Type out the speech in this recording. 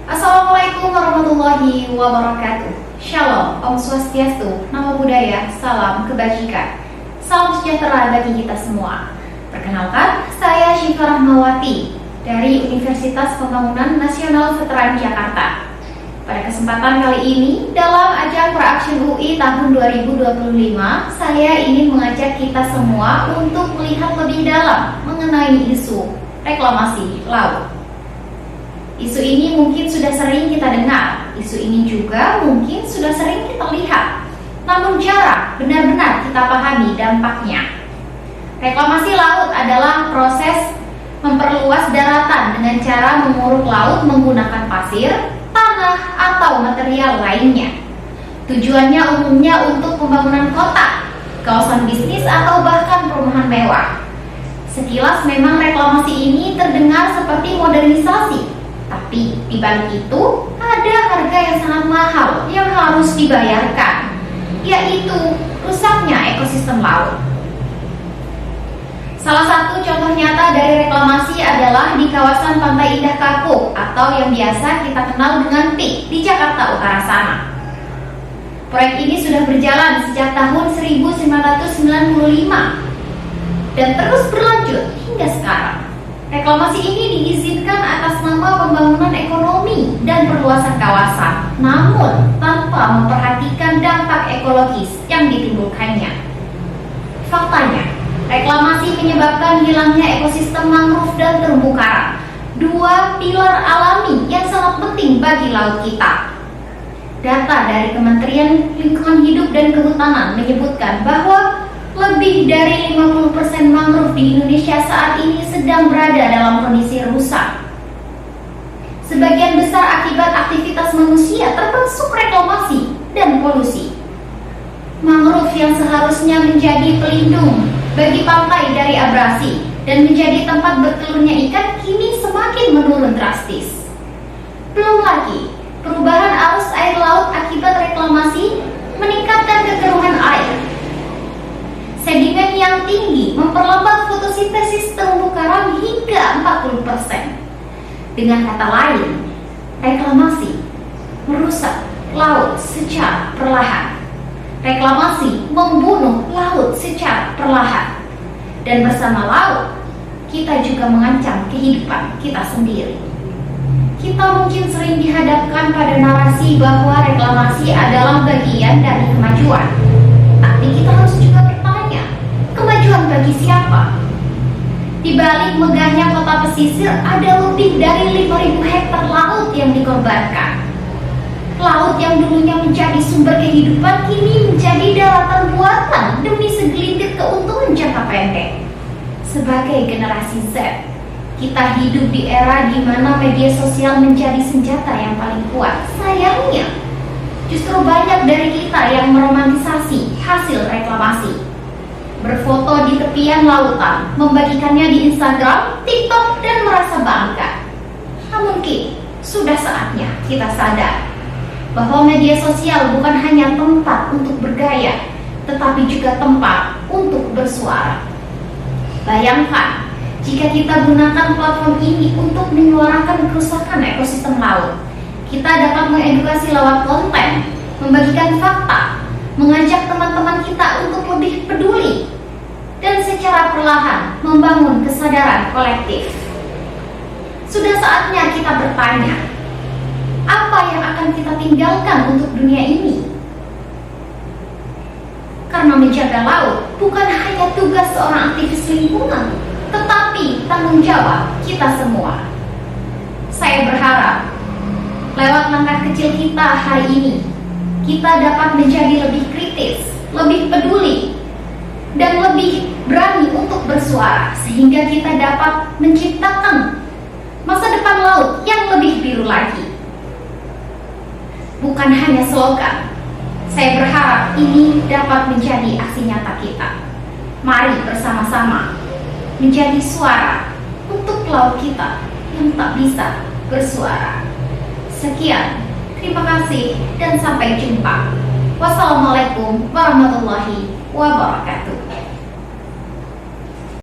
Assalamualaikum warahmatullahi wabarakatuh. Shalom, Om Swastiastu, Namo Buddhaya, Salam Kebajikan. Salam sejahtera bagi kita semua. Perkenalkan, saya Syifa Rahmawati dari Universitas Pembangunan Nasional Veteran Jakarta. Pada kesempatan kali ini, dalam ajang Pra-Action UI tahun 2025, saya ingin mengajak kita semua untuk melihat lebih dalam mengenai isu reklamasi laut. Isu ini mungkin sudah sering kita dengar, isu ini juga mungkin sudah sering kita lihat, namun jarang benar-benar kita pahami dampaknya. Reklamasi laut adalah proses memperluas daratan dengan cara menguruk laut menggunakan pasir, tanah, atau material lainnya. Tujuannya umumnya untuk pembangunan kota, kawasan bisnis, atau bahkan perumahan mewah. Sekilas memang reklamasi ini terdengar seperti modernisasi, tapi di balik itu ada harga yang sangat mahal yang harus dibayarkan, yaitu rusaknya ekosistem laut. Salah satu contoh nyata dari reklamasi adalah di kawasan Pantai Indah Kapuk atau yang biasa kita kenal dengan PIK di Jakarta Utara sana. Proyek ini sudah berjalan sejak tahun 1995 dan terus berlanjut hingga sekarang. Reklamasi ini diizinkan atas nama pembangunan ekonomi dan perluasan kawasan, namun tanpa memperhatikan dampak ekologis yang ditimbulkannya. Faktanya, reklamasi menyebabkan hilangnya ekosistem mangrove dan terumbu karang, dua pilar alami yang sangat penting bagi laut kita. Data dari Kementerian Lingkungan Hidup dan Kehutanan menyebutkan bahwa lebih dari 50% mangrove di Indonesia saat ini sedang berada dalam kondisi rusak. Sebagian besar akibat aktivitas manusia termasuk reklamasi dan polusi. Mangrove yang seharusnya menjadi pelindung bagi pantai dari abrasi dan menjadi tempat bertelurnya ikan kini semakin menurun drastis. Belum lagi, perubahan arus air laut akibat reklamasi meningkatkan kekeruhan air. Sedimen yang tinggi memperlambat fotosintesis terumbu karang hingga 40%. Dengan kata lain, reklamasi merusak laut secara perlahan. Reklamasi membunuh laut secara perlahan. Dan bersama laut, kita juga mengancam kehidupan kita sendiri. Kita mungkin sering dihadapkan pada narasi bahwa reklamasi adalah bagian dari kemajuan. Tapi kita harus juga bertanya, kemajuan bagi siapa? Di balik megahnya kota pesisir ada lebih dari 5.000 hektar laut yang dikorbankan. Laut yang dulunya menjadi sumber kehidupan kini menjadi daratan buatan demi segelintir keuntungan jangka pendek. Sebagai generasi Z, kita hidup di era di mana media sosial menjadi senjata yang paling kuat. Sayangnya, justru banyak dari kita yang meromantisasi hasil reklamasi. Berfoto di tepian lautan, membagikannya di Instagram, TikTok, dan merasa bangga. Namun kini, sudah saatnya kita sadar bahwa media sosial bukan hanya tempat untuk bergaya, tetapi juga tempat untuk bersuara. Bayangkan, jika kita gunakan platform ini untuk menyuarakan kerusakan ekosistem laut, kita dapat mengedukasi lewat konten, membagikan fakta, mengajak teman-teman kita untuk lebih peduli, dan secara perlahan membangun kesadaran kolektif. Sudah saatnya kita bertanya, apa yang akan kita tinggalkan untuk dunia ini? Karena menjaga laut bukan hanya tugas seorang aktivis lingkungan, tetapi tanggung jawab kita semua. Saya berharap lewat langkah kecil kita hari ini, kita dapat menjadi lebih kritis, lebih peduli, dan lebih berani untuk bersuara, sehingga kita dapat menciptakan masa depan laut yang lebih biru lagi. Bukan hanya slogan, saya berharap ini dapat menjadi aksi nyata kita. Mari bersama-sama menjadi suara untuk laut kita yang tak bisa bersuara. Sekian, terima kasih dan sampai jumpa. Wassalamualaikum warahmatullahi wabarakatuh.